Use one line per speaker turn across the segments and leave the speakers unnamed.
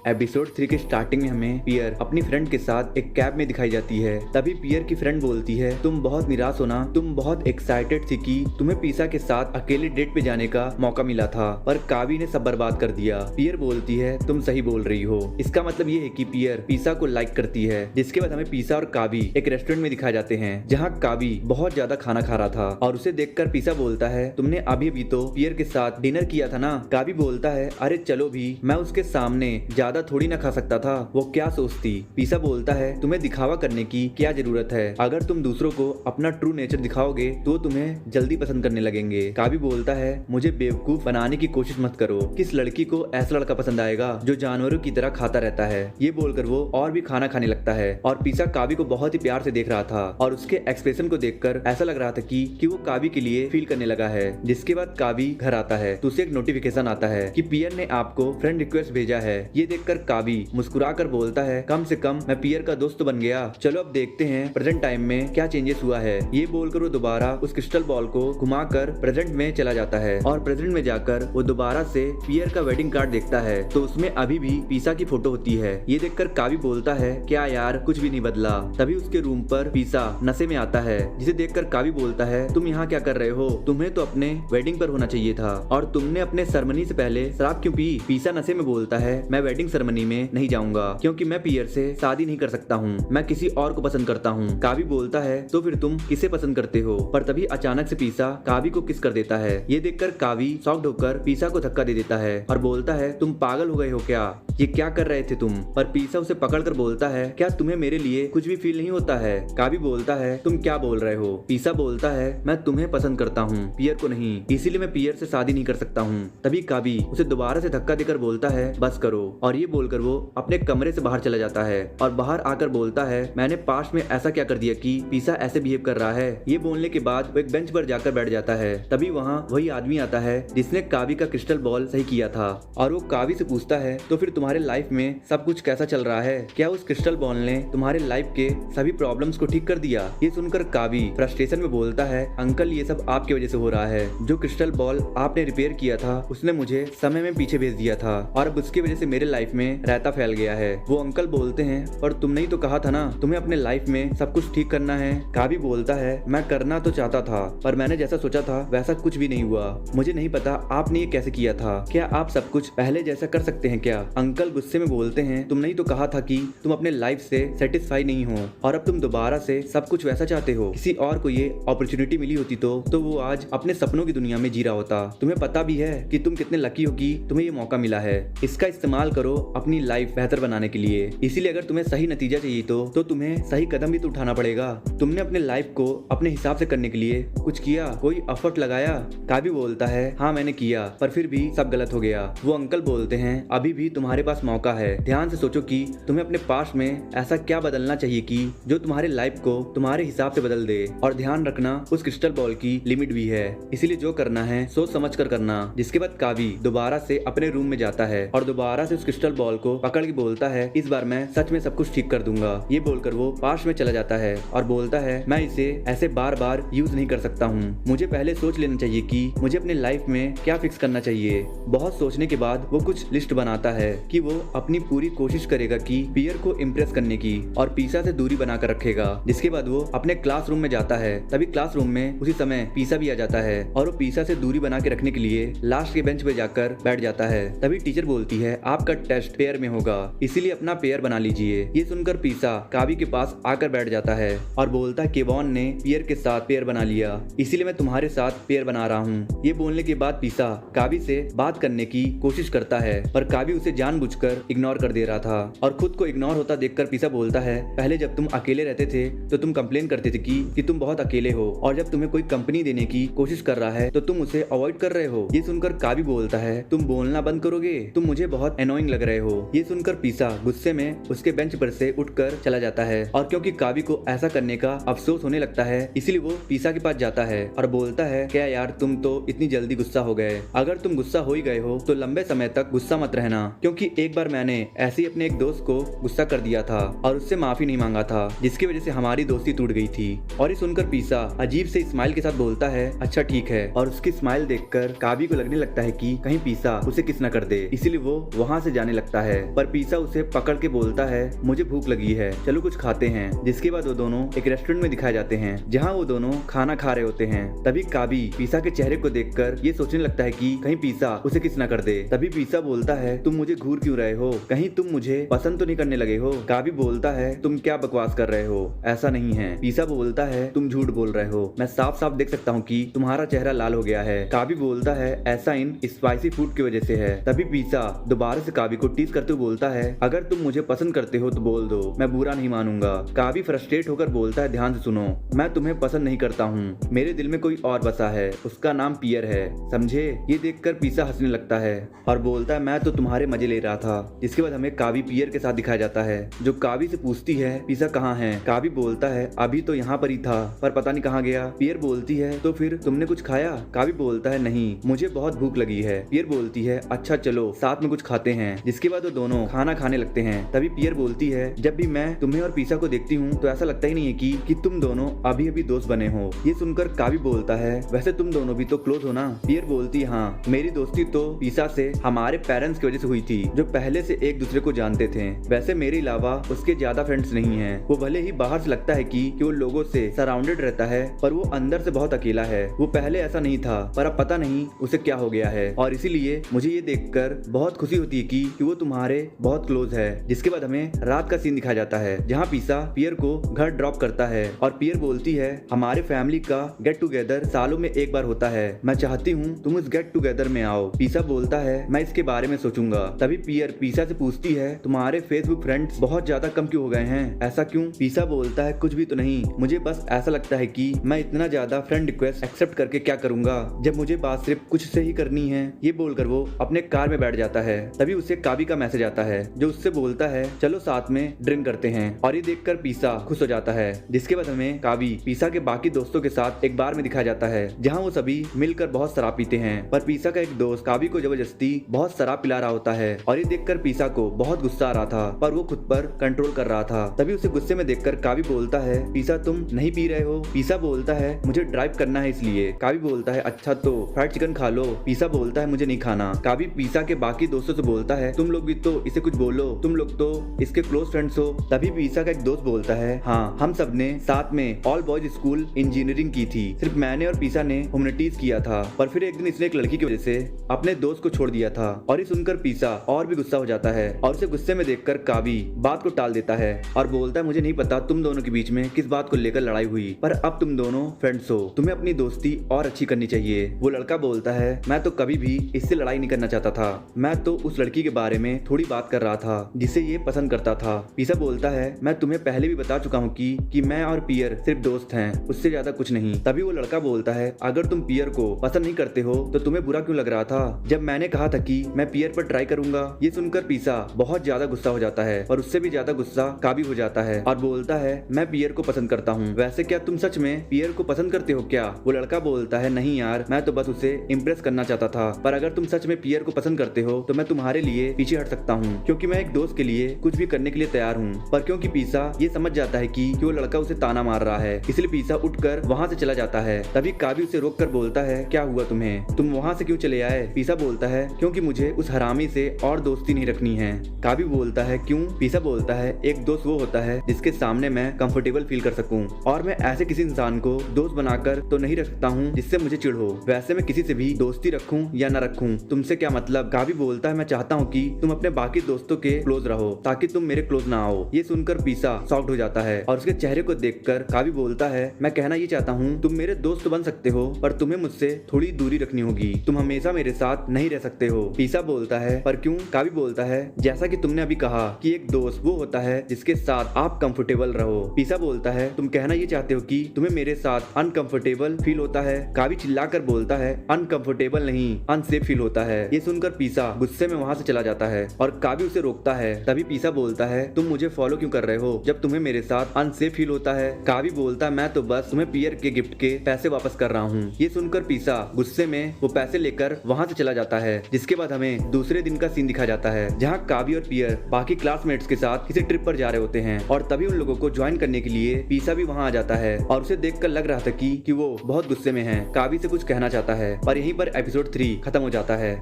Episode 3 के starting में हमें पियर अपनी फ्रेंड के साथ एक कैब में दिखाई जाती है। तभी पियर की फ्रेंड बोलती है, तुम बहुत निराश हो ना, तुम बहुत एक्साइटेड थी कि तुम्हें पीसा के साथ अकेले डेट पे जाने का मौका मिला था, पर कावी ने सब बर्बाद कर दिया। पियर बोलती है, तुम सही बोल रही हो। इसका मतलब ये है कि पियर पीसा को लाइक करती है। जिसके बाद हमें पीसा और कावी एक रेस्टोरेंट में दिखाए जाते हैं, जहाँ कावी बहुत ज्यादा खाना खा रहा था और उसे देखकर पीसा बोलता है, तुमने अभी भी तो पियर के साथ डिनर किया था ना। कावी बोलता है, अरे चलो भी, मैं उसके सामने ज्यादा थोड़ी ना खा सकता था, वो क्या सोचती। पीसा बोलता है, तुम्हें दिखावा करने की क्या जरूरत है, अगर तुम दूसरों को अपना ट्रू नेचर दिखाओगे तो तुम्हें जल्दी पसंद करने लगेंगे। कावी बोलता है, मुझे बेवकूफ बनाने की कोशिश मत करो, किस लड़की को ऐसा लड़का पसंद आएगा जो जानवरों की तरह खाता रहता है। ये बोलकर वो और भी खाना खाने लगता है और पीसा कावी को बहुत ही प्यार से देख रहा था और उसके एक्सप्रेशन को देखकर ऐसा लग रहा था कि वो कावी के लिए फील करने लगा है। जिसके बाद कावी घर आता है तो उसे एक नोटिफिकेशन आता है कि पियर ने आपको फ्रेंड रिक्वेस्ट भेजा है। ये देखकर कावी मुस्कुराकर बोलता है, कम से कम मैं पियर का दोस्त तो बन गया। चलो अब देखते हैं प्रेजेंट टाइम में क्या चेंजेस हुआ है। ये बोलकर वो दोबारा उस क्रिस्टल बॉल को घुमाकर प्रेजेंट में चला जाता है और प्रेजेंट में जाकर वो दोबारा से पियर का वेडिंग कार्ड देखता है तो उसमें अभी भी पीसा की फोटो होती है। ये देखकर कावी बोलता है, क्या यार कुछ भी नहीं बदला। तभी उसके रूम पर पीसा नशे में आता है, जिसे देखकर कावी बोलता है, तुम यहाँ क्या कर रहे हो, तुम्हें तो अपने वेडिंग पर होना चाहिए था और तुमने अपने सेरेमनी से पहले शराब क्यों पी। पीसा नशे में बोलता है, मैं वेडिंग सेरेमनी में नहीं जाऊंगा क्योंकि मैं पियर से शादी नहीं कर सकता हूँ, मैं किसी और को पसंद करता हूँ। कावी बोलता है, तो फिर तुम किसे पसंद करते हो। पर तभी अचानक से पीसा कावी को किस कर देता है। ये देखकर कावी शॉक्ड होकर पीसा को धक्का दे देता है और बोलता है, तुम पागल हो गए हो क्या, ये क्या कर रहे थे तुम। पर पीसा उसे पकड़कर बोलता है, क्या तुम्हें मेरे लिए कुछ भी फील नहीं होता है। कावी बोलता है, तुम क्या बोल रहे हो। पीसा बोलता है, मैं तुम्हें पसंद करता हूँ, पियर को नहीं, इसीलिए मैं पियर से शादी नहीं कर सकता हूँ। तभी कावी उसे दोबारा से धक्का देकर बोलता है, बस करो। और ये बोलकर वो अपने कमरे से बाहर चला जाता है और बाहर आकर बोलता है, मैंने पास्ट में ऐसा क्या कर दिया कि पीसा ऐसे बिहेव कर रहा है। ये बोलने के बाद वो एक बेंच पर जाकर बैठ जाता है। तभी वहाँ वही आदमी आता है जिसने कावी का क्रिस्टल बॉल सही किया था और वो कावी से पूछता है, तो फिर तुम्हारे लाइफ में सब कुछ कैसा चल रहा है, क्या उस क्रिस्टल बॉल ने तुम्हारे लाइफ के सभी प्रॉब्लम्स को ठीक कर दिया। ये सुनकर कावी फ्रस्ट्रेशन में बोलता है, अंकल ये सब आपकी वजह से हो रहा है, जो क्रिस्टल बॉल आपने रिपेयर किया था उसने मुझे समय में पीछे भेज दिया था और अब उसकी वजह से मेरे लाइफ में रायता फैल गया है। वो अंकल बोलते हैं, और तुमने ही तो कहा था ना तुम्हें अपने लाइफ में सब कुछ ठीक करना है। कावी बोलता है, मैं करना तो चाहता था पर मैंने जैसा सोचा था वैसा कुछ भी नहीं हुआ। मुझे नहीं पता आपने ये कैसे किया था, क्या आप सब कुछ पहले जैसा कर सकते हैं क्या। अंकल गुस्से में बोलते हैं, तुमने ही तो कहा था कि तुम अपने लाइफ से सेटिस्फाई नहीं हो और अब तुम दोबारा से सब कुछ वैसा चाहते हो। किसी और को ये अपॉर्चुनिटी मिली होती तो वो आज अपने सपनों की दुनिया में जी रहा होता। तुम्हें पता भी है कि तुम कितने लकी हो कि तुम्हें ये मौका मिला है, इसका इस्तेमाल करो अपनी लाइफ बेहतर बनाने के लिए। इसीलिए अगर तुम्हें सही नतीजा चाहिए तो तुम्हें सही कदम भी तो उठाना पड़ेगा। तुमने अपने लाइफ को अपने हिसाब से करने के लिए कुछ किया, कोई एफर्ट लगाया। कावी बोलता है, हाँ मैंने किया पर फिर भी सब गलत हो गया। वो अंकल बोलते हैं, अभी भी तुम्हारे पास मौका है, ध्यान से सोचो कि तुम्हें अपने पास्ट में ऐसा क्या बदलना चाहिए कि जो तुम्हारे लाइफ को तुम्हारे हिसाब से बदल दे। और ध्यान रखना उस क्रिस्टल बॉल की लिमिट भी है, इसीलिए जो करना है सोच समझ कर करना। जिसके बाद कावी दोबारा से अपने रूम में जाता है और दोबारा से उस क्रिस्टल बॉल को पकड़ के बोलता है, इस बार मैं सच में सब कुछ ठीक कर दूंगा। ये बोलकर वो पास्ट में चला जाता है और बोलता है, मैं इसे ऐसे बार बार यूज नहीं कर सकता हूँ, मुझे पहले सोच लेना चाहिए कि मुझे अपने लाइफ में क्या फिक्स करना चाहिए। बहुत सोचने के बाद वो कुछ लिस्ट बनाता है कि वो अपनी पूरी कोशिश करेगा कि पियर को इम्प्रेस करने की और पीसा से दूरी बनाकर रखेगा। जिसके बाद वो अपने क्लासरूम में जाता है। तभी क्लासरूम में उसी समय पीसा भी आ जाता है और वो पीसा से दूरी बना के रखने के लिए लास्ट के बेंच पे जाकर बैठ जाता है। तभी टीचर बोलती है, आपका टेस्ट पेयर में होगा, इसीलिए अपना पेयर बना लीजिए। ये सुनकर पीसा कावी के पास आकर बैठ जाता है और बोलता है, केवॉन ने पियर के साथ पेयर बना लिया, इसीलिए मैं तुम्हारे साथ पेयर बना रहा हूँ। ये बोलने के बाद पीसा कावी से बात करने की कोशिश करता है पर कावी उसे जानबूझकर इग्नोर कर दे रहा था और खुद को इग्नोर होता देखकर पीसा बोलता है, पहले जब तुम अकेले रहते थे तो तुम कंप्लेन करते थे कि तुम बहुत अकेले हो और जब तुम्हें कोई कंपनी देने की कोशिश कर रहा है तो तुम उसे अवॉइड कर रहे हो। ये सुनकर कावी बोलता है, तुम बोलना बंद करोगे, तुम मुझे बहुत एनोइंग लग रहे हो। ये सुनकर पीसा गुस्से में उसके बेंच पर से उठकर चला जाता है और क्योंकि कावी को ऐसा करने का अफसोस होने लगता है इसलिए वो पीसा के पास जाता है और बोलता है, क्या यार तुम तो इतनी जल्दी गुस्सा हो गए, अगर तुम गुस्सा हो ही गए हो तो लंबे समय तक गुस्सा मत रहना क्योंकि एक बार मैंने ऐसे ही अपने एक दोस्त को गुस्सा कर दिया था और उससे माफी नहीं मांगा था, जिसकी वजह से हमारी दोस्ती टूट गई थी। और ये सुनकर पीसा अजीब से स्माइल के साथ बोलता है अच्छा ठीक है, और उसकी स्माइल देखकर काबी को लगने लगता है कि कहीं पीसा उसे किस न कर दे, इसीलिए वो वहाँ से जाने लगता है। पर पीसा उसे पकड़ के बोलता है मुझे भूख लगी है, चलो कुछ खाते हैं। जिसके बाद वो दोनों एक रेस्टोरेंट में दिखाए जाते हैं जहाँ वो दोनों खाना खा रहे होते हैं। तभी काबी पीसा के चेहरे को देखकर ये सोचने लगता है कि कहीं पीसा उसे किस न कर दे। तभी पीसा बोलता है तुम मुझे घूर क्यों रहे हो, कहीं तुम मुझे पसंद तो नहीं करने लगे हो। काबी बोलता है तुम क्या बकवास कर रहे हो, ऐसा नहीं है। पीसा बोलता है तुम झूठ बोल रहे हो, मैं साफ साफ देख सकता हूँ कि तुम्हारा चेहरा लाल हो गया है। काबी बोलता है ऐसा इन स्पाइसी फूड की वजह से है। तभी पीसा दोबारा से काबी को टीज करते हुए बोलता है अगर तुम मुझे पसंद करते हो तो बोल दो, मैं बुरा नहीं मानूंगा। काबी फ्रस्ट्रेट होकर बोलता है ध्यान से सुनो, मैं तुम्हें पसंद नहीं करता हूँ, मेरे दिल में कोई और बसा है, उसका नाम पियर है, समझे। ये देखकर पीसा हंसने लगता है और बोलता है मैं तो तुम्हारे मजे ले रहा था। जिसके बाद हमें काबी पियर के साथ दिखाया जाता है जो काबी से पूछती है पीसा कहाँ है। काबी बोलता है अभी तो यहाँ पर ही था पर पता नहीं कहाँ गया। पियर बोलती है तो फिर तुमने कुछ खाया। काबी बोलता है नहीं, मुझे बहुत भूख लगी है। पियर बोलती है अच्छा चलो साथ में कुछ खाते हैं। जिसके बाद वो दोनों खाना खाने लगते हैं। तभी पियर बोलती है जब भी मैं तुम्हें और पीसा को देखती हूँ तो ऐसा लगता ही नहीं है कि तुम दोनों अभी अभी दोस्त बने हो। ये सुनकर काबी बोलता है वैसे तुम दोनों भी तो क्लोज हो ना। पियर बोलती है हाँ, मेरी दोस्ती तो पीसा से हमारे पेरेंट्स की वजह से हुई थी जो पहले से एक दूसरे को जानते थे। वैसे मेरे अलावा उसके ज्यादा फ्रेंड्स नहीं हैं। वो भले ही बाहर से लगता है कि वो लोगों से सराउंडेड रहता है पर वो अंदर से बहुत अकेला है। वो पहले ऐसा नहीं था पर अब पता नहीं उसे क्या हो गया है और इसीलिए मुझे ये देखकर बहुत खुशी होती है कि वो तुम्हारे बहुत क्लोज है। जिसके बाद हमें रात का सीन दिखाया जाता है जहाँ पीसा पियर को घर ड्रॉप करता है और पियर बोलती है हमारे फैमिली का गेट टुगेदर सालों में एक बार होता है, मैं चाहती हूँ तुम इस गेट टुगेदर में आओ। पीसा बोलता है मैं इसके बारे में सोचूंगा। तभी पियर पीसा से पूछती है तुम्हारे फेसबुक फ्रेंड्स बहुत ज्यादा कम क्यों हो गए हैं, ऐसा क्यों। पीसा बोलता है कुछ भी तो नहीं, मुझे बस ऐसा लगता है कि मैं इतना ज्यादा फ्रेंड रिक्वेस्ट एक्सेप्ट करके क्या करूंगा जब मुझे बात सिर्फ कुछ से ही करनी है। ये बोलकर वो अपने कार में बैठ जाता है। तभी उसे काबी का मैसेज आता है जो उससे बोलता है चलो साथ में ड्रिंक करते हैं और ये देखकर पीसा खुश हो जाता है। जिसके बाद हमें काबी पीसा के बाकी दोस्तों के साथ एक बार में दिखाया जाता है जहाँ वो सभी मिलकर बहुत शराब पीते हैं। पर पीसा का एक दोस्त काबी को जबरदस्ती बहुत शराब पिला रहा होता है और ये देखकर पीसा को बहुत गुस्सा आ रहा था पर वो खुद पर कंट्रोल कर रहा था। तभी उसे गुस्से में देखकर काबी बोलता है पीसा तुम नहीं पी रहे हो। पीसा बोलता है मुझे ड्राइव करना है इसलिए। काबी बोलता है अच्छा तो फ्राइड चिकन खा लो। पीसा बोलता है मुझे नहीं खाना। काबी पीसा के बाकी दोस्तों से बोलता है तुम लोग भी तो इसे कुछ बोलो, तुम लोग तो इसके क्लोज फ्रेंड्स हो। तभी पीसा का एक दोस्त बोलता है हाँ, हम सब ने साथ में ऑल बॉयज स्कूल इंजीनियरिंग की थी, सिर्फ मैंने और पीसा ने ह्यूमैनिटीज किया था पर फिर एक दिन इसने एक लड़की की वजह से अपने दोस्त को छोड़ दिया था। और ये सुनकर पीसा और भी गुस्सा हो जाता है और उसे गुस्से में देखकर काबी बात को टाल देता है और बोलता है मुझे नहीं पता तुम दोनों के बीच में किस बात को लेकर लड़ाई हुई पर अब तुम दोनों फ्रेंड्स हो, तुम्हें अपनी दोस्ती और अच्छी करनी चाहिए। वो लड़का बोलता है मैं तो कभी भी इससे लड़ाई नहीं करना चाहता था, मैं तो उस लड़की के बारे में थोड़ी बात कर रहा था जिसे ये पसंद करता था। पीसा बोलता है मैं तुम्हें पहले भी बता चुका हूँ कि मैं और पियर सिर्फ दोस्त हैं, उससे ज्यादा कुछ नहीं। तभी वो लड़का बोलता है अगर तुम पियर को पसंद नहीं करते हो तो तुम्हें बुरा क्यों लग रहा था जब मैंने कहा था कि मैं पियर पर ट्राई करूंगा। ये सुनकर पीसा बहुत ज्यादा गुस्सा हो जाता है और उससे भी ज्यादा गुस्सा काबी हो जाता है और बोलता है मैं पियर को पसंद करता हूँ, वैसे क्या तुम सच में पियर को पसंद करते हो क्या। वो लड़का बोलता है नहीं यार, मैं तो बस उसे इम्प्रेस करना चाहता था, पर अगर तुम सच में पियर को पसंद करते हो तो मैं तुम्हारे लिए पीछे हट सकता हूँ क्योंकि मैं एक दोस्त के लिए कुछ भी करने के लिए तैयार हूँ। पर क्योंकि पीसा ये समझ जाता है कि वो लड़का उसे ताना मार रहा है इसलिए पीसा उठकर वहाँ से चला जाता है। तभी काबी उसे रोक कर बोलता है क्या हुआ तुम्हें, तुम वहाँ से क्यों चले आए। पीसा बोलता है क्योंकि मुझे उस हरामी से और दोस्ती नहीं रखनी है। काबी बोलता है क्यों। पीसा बोलता है एक दोस्त वो होता है जिसके सामने मैं कंफर्टेबल फील कर सकूं और मैं ऐसे किसी इंसान को दोस्त बनाकर तो नहीं रख सकता हूँ जिससे मुझे चिढ़ हो। वैसे मैं किसी से भी दोस्ती रखूं या न रखूं तुमसे क्या मतलब। काबी बोलता है मैं चाहता हूँ कि तुम अपने बाकी दोस्तों के क्लोज रहो ताकि तुम मेरे क्लोज ना आओ। ये सुनकर पीसा शॉक्ड हो जाता है और उसके चेहरे को देखकर काबी बोलता है मैं कहना ये चाहता हूँ तुम मेरे दोस्त बन सकते हो पर तुम्हें मुझसे थोड़ी दूरी रखनी होगी, तुम हमेशा मेरे साथ नहीं रह सकते हो। पीसा बोलता है पर क्यों। काबी बोलता है जैसा कि तुमने अभी कहा कि एक दोस्त वो होता है जिसके साथ आप कंफर्टेबल रहो। पीसा बोलता है तुम कहना ये चाहते हो कि तुम्हें मेरे साथ अनकंफर्टेबल फील होता है। काबी चिल्लाकर बोलता है अनकंफर्टेबल नहीं, अनसेफ फील होता है। ये सुनकर पीसा गुस्से में वहाँ से चला जाता है और काबी उसे रोकता है। तभी पीसा बोलता है तुम मुझे फॉलो क्यों कर रहे हो जब तुम्हें मेरे साथ अनसेफ फील होता है। काबी बोलता है मैं तो बस तुम्हें पियर के गिफ्ट के पैसे वापस कर रहा हूँ। ये सुनकर पीसा गुस्से में वो पैसे लेकर वहाँ से चला जाता है। जिसके बाद हमें दूसरे दिन का सीन दिखाया जाता है जहाँ कावी और पियर बाकी क्लासमेट्स के साथ किसी ट्रिप पर जा रहे होते हैं और तभी उन लोगों को ज्वाइन करने के लिए पीसा भी वहाँ आ जाता है और उसे देखकर लग रहा था कि वो बहुत गुस्से में है, कावी से कुछ कहना चाहता है, पर यहीं पर एपिसोड 3 खत्म हो जाता है।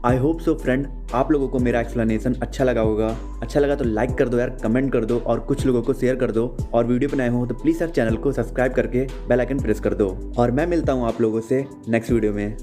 आई होप सो फ्रेंड, आप लोगों को मेरा एक्सप्लेनेशन अच्छा लगा होगा। अच्छा लगा तो लाइक कर दो यार, कमेंट कर दो और कुछ लोगों को शेयर कर दो। और वीडियो बनाए हो तो प्लीज़ यार चैनल को सब्सक्राइब करके बेल आइकन प्रेस कर दो। और मैं मिलता हूँ आप लोगों से नेक्स्ट वीडियो में।